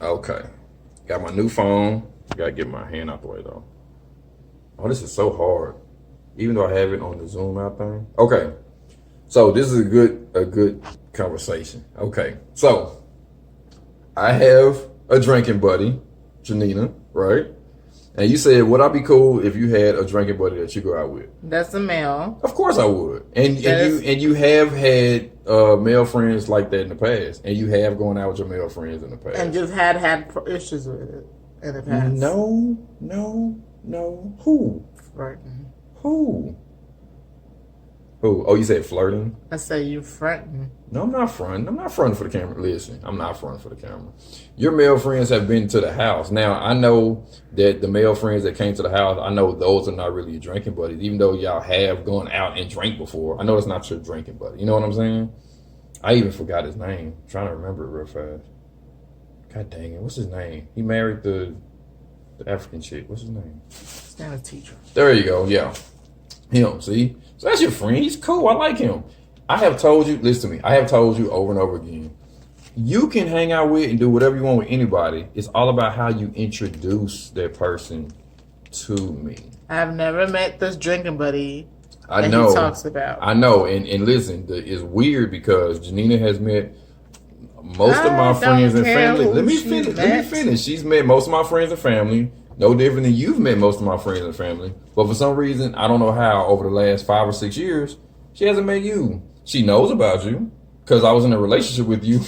Okay. Got my new phone. Gotta get my hand out the way though. Oh, this is so hard. Even though I have it on the Zoom out thing. Okay. So this is a good conversation. Okay. So I have a drinking buddy, Janina, right? And you said, would I be cool if you had a drinking buddy that you go out with? That's a male. Of course I would. And you have had male friends like that in the past, and you have gone out with your male friends in the past. And you've had issues with it in the past. No. Who? Flirting. Who? Oh, you said flirting? I say you flirting. No, I'm not fronting. I'm not fronting for the camera. Listen, I'm not fronting for the camera. Your male friends have been to the house. Now, I know that the male friends that came to the house, I know those are not really your drinking buddies, even though y'all have gone out and drank before. I know it's not your drinking buddy. You know what I'm saying? I even forgot his name. I'm trying to remember it real fast. God dang it. What's his name? He married the African chick. What's his name? His name is Teacher. There you go. Yeah. Him, see? So that's your friend. He's cool. I like him. I have told you, listen to me, I have told you over and over again, you can hang out with and do whatever you want with anybody. It's all about how you introduce that person to me. I've never met this drinking buddy I that know. he talks about. I know. And listen, it's weird because Janina has met most of my friends and family. Let me finish. She's met most of my friends and family. No different than you've met most of my friends and family. But for some reason, I don't know how, over the last 5 or 6 years, she hasn't met you. She knows about you because I was in a relationship with you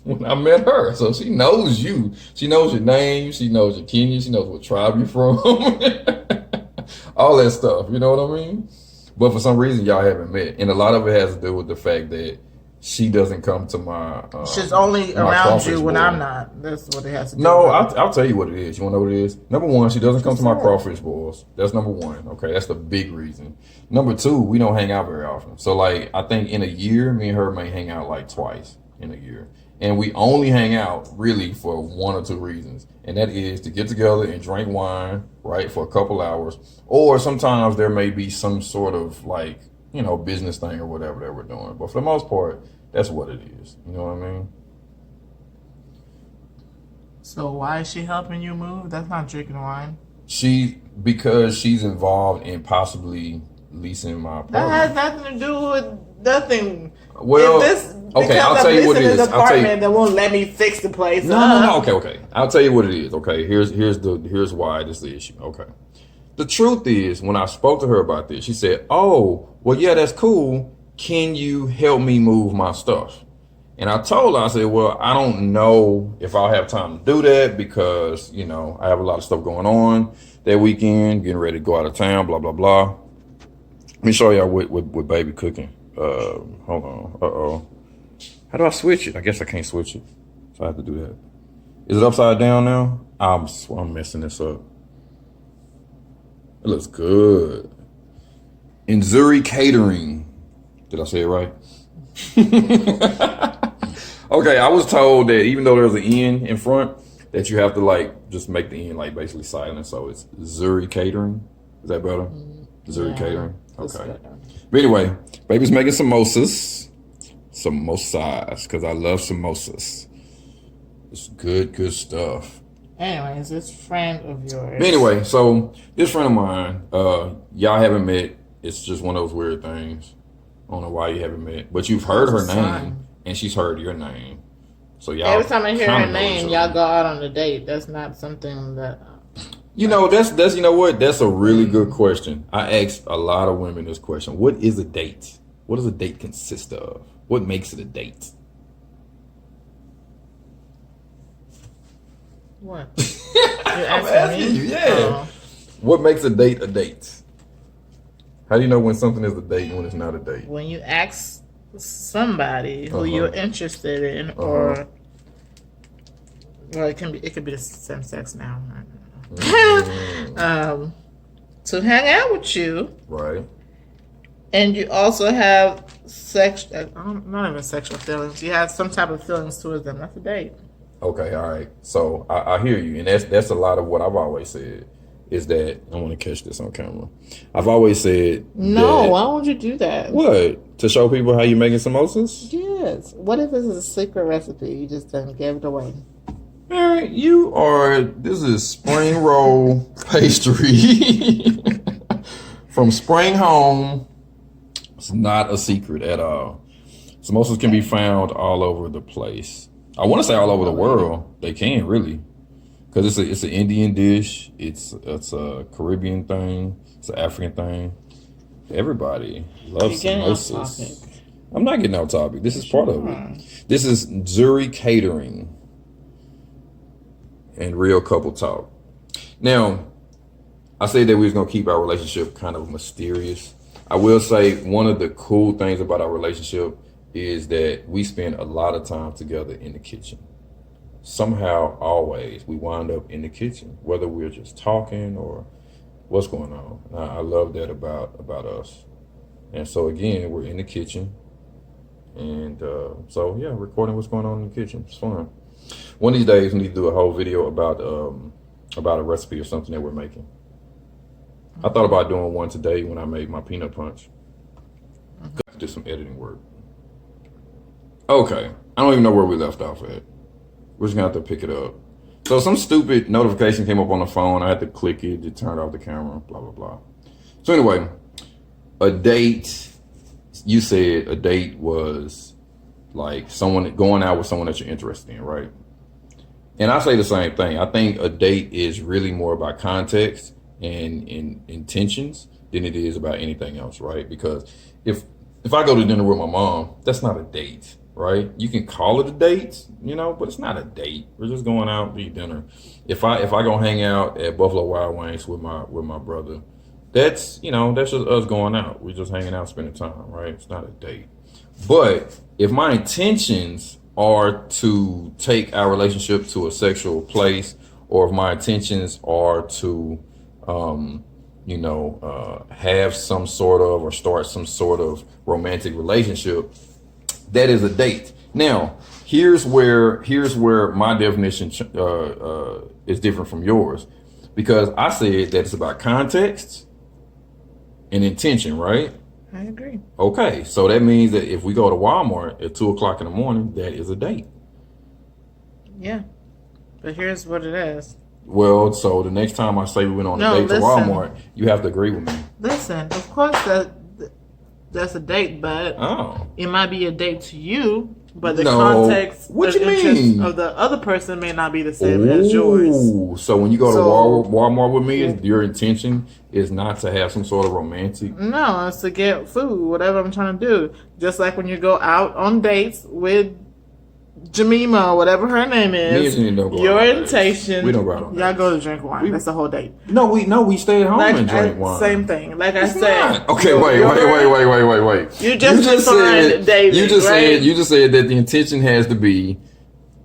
when I met her. So she knows you. She knows your name. She knows your Kenya. She knows what tribe you're from. All that stuff. You know what I mean? But for some reason, y'all haven't met. And a lot of it has to do with the fact that she doesn't come to my she's only around you when I'm not. That's what it has to do No, with. I'll tell you what it is. You want to know what it is? Number one, she doesn't come to my crawfish boils. That's number one. Okay, that's the big reason. Number two, we don't hang out very often. So, like, I think in a year, me and her may hang out like twice in a year. And we only hang out really for 1 or 2 reasons. And that is to get together and drink wine, right, for a couple hours. Or sometimes there may be some sort of, like, you know, business thing or whatever that we're doing. But for the most part, that's what it is. You know what I mean? So why is she helping you move? That's not drinking wine. Because she's involved in possibly leasing my apartment. That has nothing to do with nothing. Well, okay, I'll tell you what it is. I'll tell you. That won't let me fix the place. No. Okay. I'll tell you what it is. Okay, here's why this is the issue. Okay. The truth is, when I spoke to her about this, she said, "Oh, well, yeah, that's cool. Can you help me move my stuff?" And I told her, I said, "Well, I don't know if I'll have time to do that because, you know, I have a lot of stuff going on that weekend, getting ready to go out of town, blah, blah, blah." Let me show y'all what baby cooking. Hold on. Uh-oh. How do I switch it? I guess I can't switch it. So I have to do that. Is it upside down now? I'm messing this up. It looks good. Inzuri Catering. Did I say it right? Okay, I was told that even though there's an N in front, that you have to like just make the N like basically silent. So it's Zuri Catering. Is that better? Zuri Catering. Okay. But anyway, baby's making samosas. Samosas, because I love samosas. It's good stuff. Anyways, this friend of yours. But anyway, so this friend of mine, y'all haven't met. It's just one of those weird things. I don't know why you haven't met, but you've heard her name, and she's heard your name. So y'all. Every time I hear her name, y'all go out on a date. That's not something that. You know, that's you know what? That's a really good question. I asked a lot of women this question. What is a date? What does a date consist of? What makes it a date? What? I'm asking you, yeah. What makes a date a date? How do you know when something is a date and when it's not a date? When you ask somebody who you're interested in, or well, it could be the same sex now. To hang out with you, right? And you also have not even sexual feelings. You have some type of feelings towards them. That's a date. Okay, all right. So I hear you, and that's a lot of what I've always said. Is that I want to catch this on camera? I've always said no. Why would you do that? What, to show people how you making samosas? Yes. What if this is a secret recipe? You just done gave it away. Mary, this is spring roll pastry from Spring Home. It's not a secret at all. Samosas can be found all over the place. I want to say all over the world. They can really, because it's an Indian dish. It's a Caribbean thing. It's an African thing. Everybody loves samosas. I'm not getting off topic. This is part of it. This is Zuri Catering and Real Couple Talk. Now, I said that we was gonna keep our relationship kind of mysterious. I will say one of the cool things about our relationship is that we spend a lot of time together in the kitchen. Somehow, always, we wind up in the kitchen, whether we're just talking or what's going on. I love that about us. And so again, we're in the kitchen. And so yeah, recording what's going on in the kitchen. It's fun. One of these days, we need to do a whole video about a recipe or something that we're making. I thought about doing one today when I made my peanut punch. Did some editing work. Okay, I don't even know where we left off at. We're just gonna have to pick it up. So some stupid notification came up on the phone. I had to click it to turn off the camera. Blah blah blah. So anyway, a date. You said a date was like someone going out with someone that you're interested in, right? And I say the same thing. I think a date is really more about context and intentions than it is about anything else, right? Because if I go to dinner with my mom, that's not a date, right? You can call it a date, but it's not a date. We're just going out to eat dinner. If I go hang out at Buffalo Wild Wings with my brother, that's just us going out. We're just hanging out, spending time, right? It's not a date. But if my intentions are to take our relationship to a sexual place, or if my intentions are to, have some sort of or start some sort of romantic relationship, that is a date. Now, here's where my definition is different from yours, because I said that it's about context and intention, right? I agree. Okay, so that means that if we go to Walmart at 2:00 in the morning, that is a date. Yeah, but here's what it is. Well, so the next time I say we went on a date to Walmart, you have to agree with me. Listen, of course that's a date, but it might be a date to you, but the context what of you interest mean? Of the other person may not be the same as yours. So when you go to Walmart with me, your intention is not to have some sort of romantic? No, it's to get food, whatever I'm trying to do. Just like when you go out on dates with Jemima, whatever her name is, your intention. We don't go out on dates. Y'all go to drink wine. That's the whole date. No, we stay at home and drink wine. Same thing. Like I said. Okay, wait. You just said dating. You just right? you just said that the intention has to be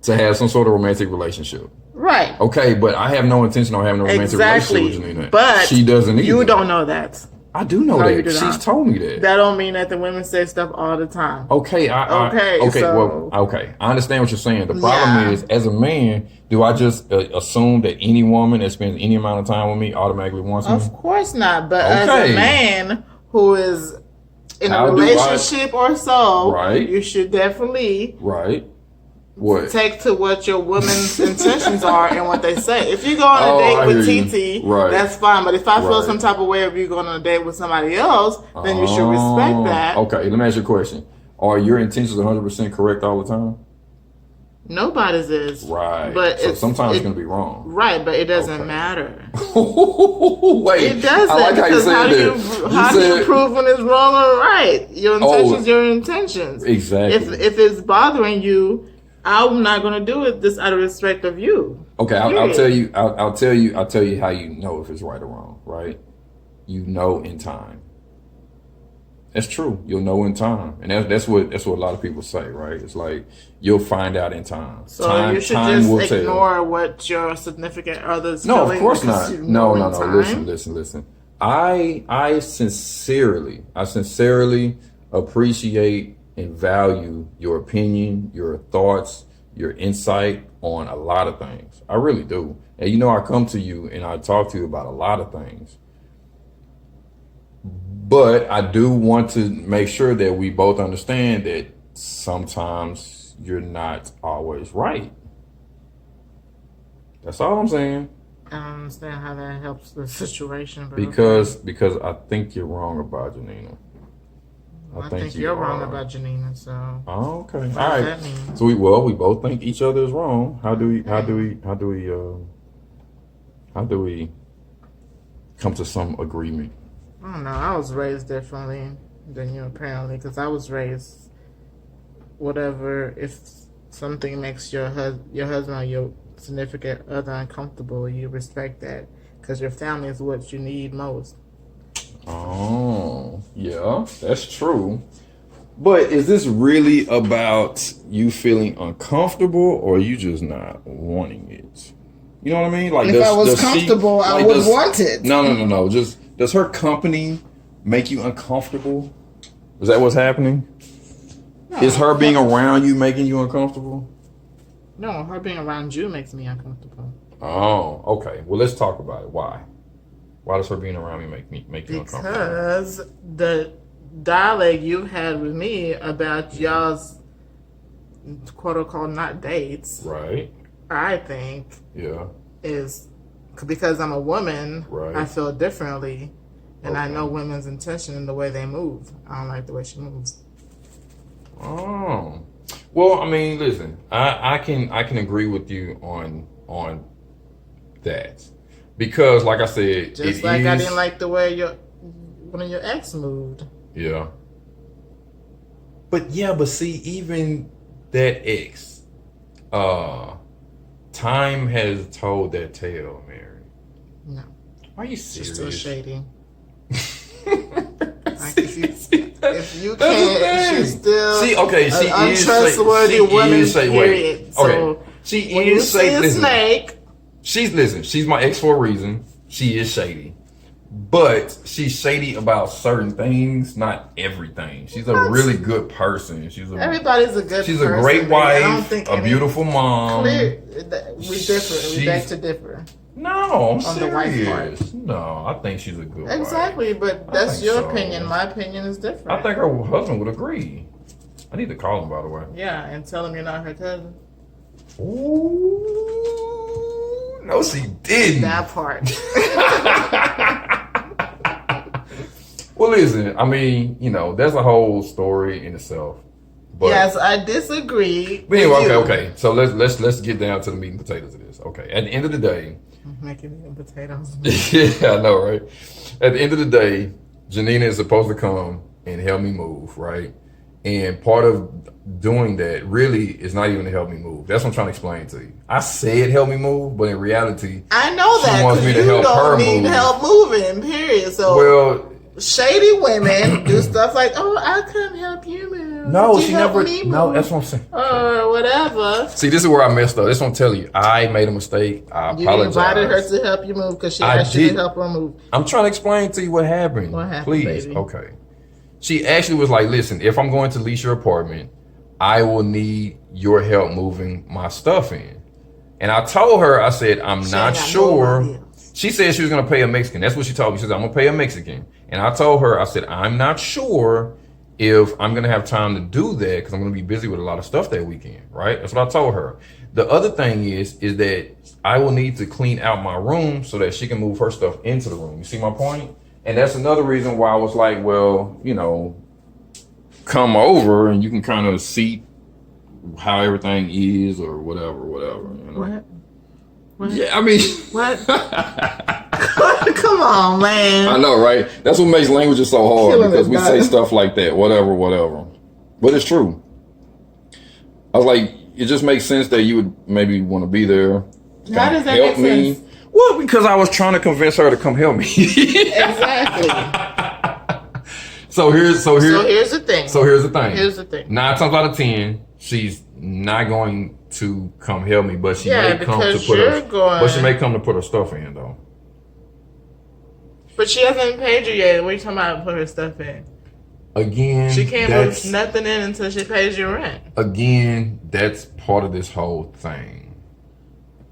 to have some sort of romantic relationship. Right. Okay, but I have no intention on having a romantic relationship with Janina. But she doesn't either. You don't know that. I do know that. She's told me that. That don't mean that the women say stuff all the time. Okay. I understand what you're saying. The problem is, as a man, do I just assume that any woman that spends any amount of time with me automatically wants me? Of course not. But as a man who is in a relationship or so, right, you should definitely take to what your woman's intentions are and what they say. If you go on a date with TT, that's fine. But if I feel some type of way of you going on a date with somebody else, then you should respect that. Okay, let me ask you a question. Are your intentions 100% correct all the time? Nobody's is. Right. But so sometimes it's going to be wrong. Right, but it doesn't matter. Wait. It doesn't. I like how you said that. How do you prove when it's wrong or right? Your intentions, your intentions. Exactly. If it's bothering you, I'm not gonna do it just out of respect of you. Okay, I'll tell you. I'll tell you how you know if it's right or wrong. Right? You know in time. That's true. You'll know in time, and that's what a lot of people say. Right? It's like you'll find out in time. So you should just ignore what your significant other's feeling. No, of course not. No. Listen. I sincerely appreciate and value your opinion, your thoughts, your insight on a lot of things. I really do. And I come to you and I talk to you about a lot of things. But I do want to make sure that we both understand that sometimes you're not always right. That's all I'm saying. I don't understand how that helps the situation. But because I think you're wrong about Janina. I think you're wrong about Janina. So. Oh, okay. All right. So we both think each other is wrong. How do we come to some agreement? I don't know. I was raised differently than you apparently, because I was raised whatever. If something makes your husband or your significant other uncomfortable, you respect that because your family is what you need most. Oh, yeah, that's true. But is this really about you feeling uncomfortable, or are you just not wanting it? You know what I mean? Like, if I was comfortable, I would want it. No. Just does her company make you uncomfortable? Is that what's happening? No, is her being around you making you uncomfortable? No, her being around you makes me uncomfortable. Oh, okay. Well, let's talk about it. Why? Why does her being around me make you uncomfortable? Because the dialogue you had with me about y'all's quote unquote not dates, right? I think, is because I'm a woman. Right. I feel differently, and I know women's intention in the way they move. I don't like the way she moves. Oh, well, I mean, listen, I can agree with you on that, because, like I said, I didn't like the way one of your ex moved. Yeah. But see, even that ex, time has told that tale, Mary. No. Are you serious? She's still shady. If you can't, she's still she an untrustworthy woman. Period. Okay, she is shady. She's my ex for a reason. She is shady, but she's shady about certain things, not everything. She's a really good person. Everybody's a good person. She's a great wife, a beautiful mom. We differ. We beg to differ. No, I'm on the wife part. No, I think she's a good wife. Exactly, but that's your opinion. My opinion is different. I think her husband would agree. I need to call him, by the way. Yeah, and tell him you're not her cousin. Ooh, no, she didn't. That part. Well, listen, I mean, there's a whole story in itself. But, yes, I disagree. But anyway, okay. So let's get down to the meat and potatoes of this. Okay, at the end of the day, making meat and potatoes. Yeah, I know, right? At the end of the day, Janina is supposed to come and help me move, right? And part of doing that really is not even to help me move. That's what I'm trying to explain to you. I said help me move, but in reality, I know that she wants me to help her move. You don't need help moving, period. So well. Shady women do stuff like, "Oh, I couldn't help you move." No, she never. No, that's what I'm saying. Or whatever. See, this is where I messed up. This one tell you, I made a mistake. I apologize. You invited her to help you move because she asked you to help her move. I'm trying to explain to you what happened. What happened, please? Baby? Okay. She actually was like, "Listen, if I'm going to lease your apartment, I will need your help moving my stuff in." And I told her, I said, "I'm not sure." She said she was going to pay a Mexican. That's what she told me. She said, "I'm going to pay a Mexican." And I told her, I said, "I'm not sure if I'm going to have time to do that because I'm going to be busy with a lot of stuff that weekend," right? That's what I told her. The other thing is that I will need to clean out my room so that she can move her stuff into the room. You see my point? And that's another reason why I was like, well, come over and you can kind of see how everything is or whatever. What? Yeah, I mean. What? Come on, man. I know, right? That's what makes languages so hard because we say stuff like that, whatever. But it's true. I was like, it just makes sense that you would maybe want to be there. How does that make sense? Well, because I was trying to convince her to come help me. Exactly. So here's the thing. 9 times out of 10, she's not going to come help me, but she may come to put her stuff in though. But she hasn't paid you yet. What are you talking about? Put her stuff in. Again, she can't move nothing in until she pays your rent. Again, that's part of this whole thing.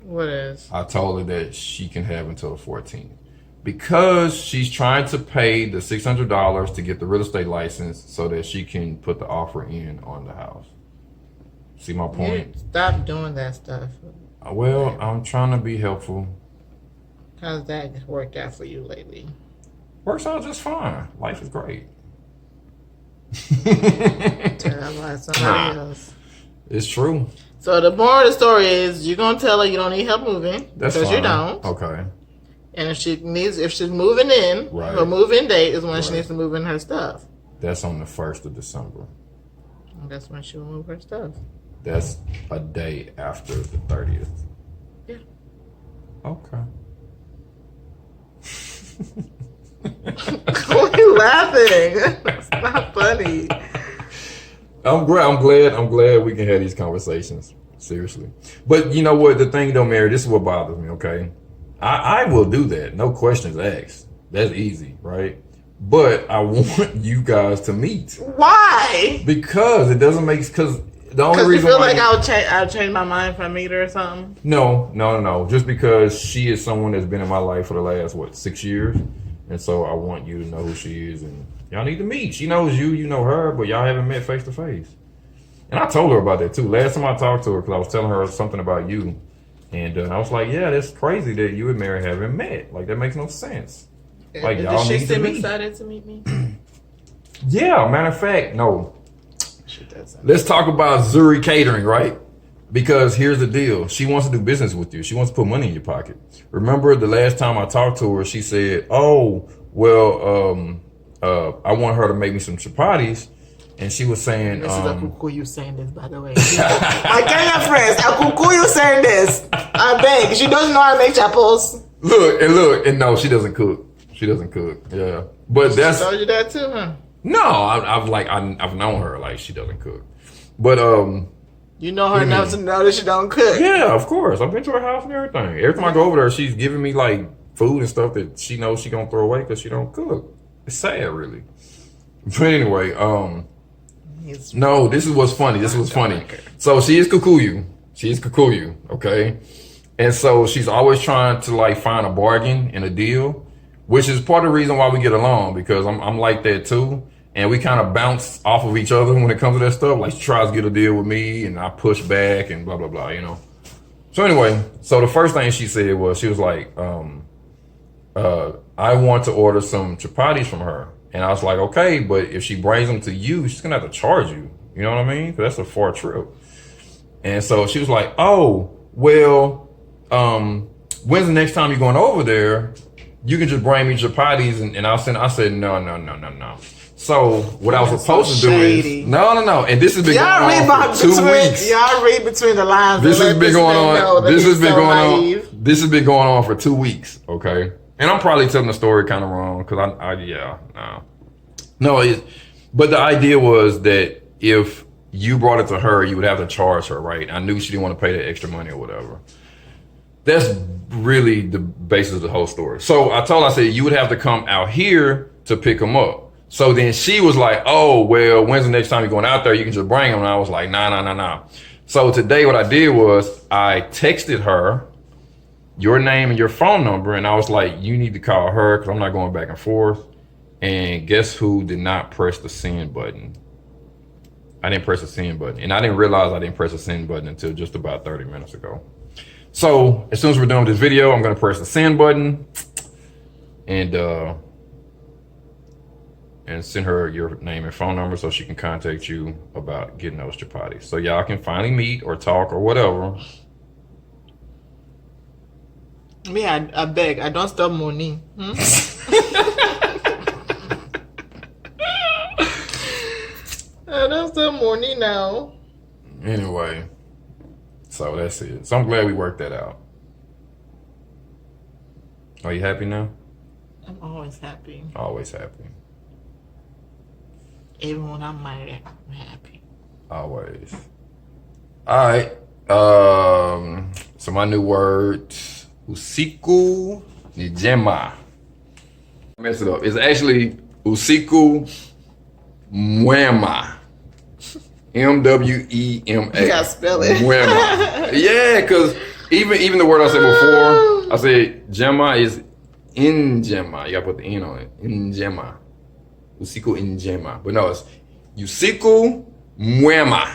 What is? I told her that she can have until the 14th. Because she's trying to pay the $600 to get the real estate license so that she can put the offer in on the house. See my point? Stop doing that stuff. Well, I'm trying to be helpful. How's that worked out for you lately? Works out just fine. Life is great. Tell that about somebody else. It's true. So the moral of the story is you're gonna tell her you don't need help moving. That's because fine. You don't. Okay. And if she's moving in, her move-in date is when she needs to move in her stuff. That's on the 1st of December. And that's when she will move her stuff. That's a day after the 30th. Yeah. Okay. Why are you laughing? That's not funny. I'm glad we can have these conversations. Seriously. But you know what? The thing though, Mary, this is what bothers me, okay? I will do that. No questions asked. That's easy, right? But I want you guys to meet. Why? Because it doesn't make... Because the only reason you feel like I'll change my mind if I meet her or something? No. Just because she is someone that's been in my life for the last, 6 years? And so I want you to know who she is, and y'all need to meet. She knows you, you know her, but y'all haven't met face to face. And I told her about that too. Last time I talked to her, because I was telling her something about you, and I was like, "Yeah, that's crazy that you and Mary haven't met. Like that makes no sense. Like y'all need to meet." Does she seem excited to meet me? Yeah, matter of fact, no. She doesn't. Let's talk about Zuri Catering, right? Because here's the deal. She wants to do business with you. She wants to put money in your pocket. Remember the last time I talked to her, she said, "Oh, well, I want her to make me some chapatis." And she was saying... This is a Kukuyu saying this, by the way. My Kenyan friends, a Kukuyu saying this. I beg. She doesn't know how to make chapos. Look, and no, she doesn't cook. She doesn't cook. Yeah. But that's... She told you that too, huh? No, I've known her like she doesn't cook. But, you know her enough to know that she don't cook. Yeah, of course. I've been to her house and everything. Every time I go over there, she's giving me like food and stuff that she knows she gonna throw away because she don't cook. It's sad, really. But anyway, no, this is what's funny. So she is Kikuyu, okay? And so she's always trying to like find a bargain and a deal, which is part of the reason why we get along, because I'm like that too. And we kind of bounce off of each other when it comes to that stuff. Like she tries to get a deal with me and I push back and blah, blah, blah, you know? So anyway, so the first thing she said was, she was like, I want to order some chapatis from her. And I was like, okay, but if she brings them to you, she's gonna have to charge you. You know what I mean? Because that's a far trip. And so she was like, oh, well, when's the next time you're going over there? You can just bring me chapatis and I said, no. So what I was supposed to do is no. And this has been going on for 2 weeks. Y'all read between the lines. This has been going on. This has been going on for 2 weeks. Okay. And I'm probably telling the story kind of wrong because but the idea was that if you brought it to her, you would have to charge her, right? I knew she didn't want to pay that extra money or whatever. That's really the basis of the whole story. So I told her, I said, you would have to come out here to pick them up. So then she was like, oh, well, when's the next time you're going out there? You can just bring them. And I was like, nah. So today what I did was I texted her your name and your phone number. And I was like, you need to call her because I'm not going back and forth. And guess who did not press the send button? I didn't press the send button. And I didn't realize I didn't press the send button until just about 30 minutes ago. So as soon as we're done with this video, I'm going to press the send button and send her your name and phone number so she can contact you about getting those chapatis. So y'all can finally meet or talk or whatever. Me, I beg. I don't stop money. I don't stop money now. Anyway, so that's it. So I'm glad we worked that out. Are you happy now? I'm always happy. Always happy. Even when I'm married, I'm happy. Always. All right. So my new word, usiku njema. Mess it up. It's actually usiku mwema. MWEMA. You gotta spell it. Mwema. Yeah, because even the word I said before, I said Gemma is njema. You gotta put the N on it. Njema. Usiku njema. But no, it's usiku mwema.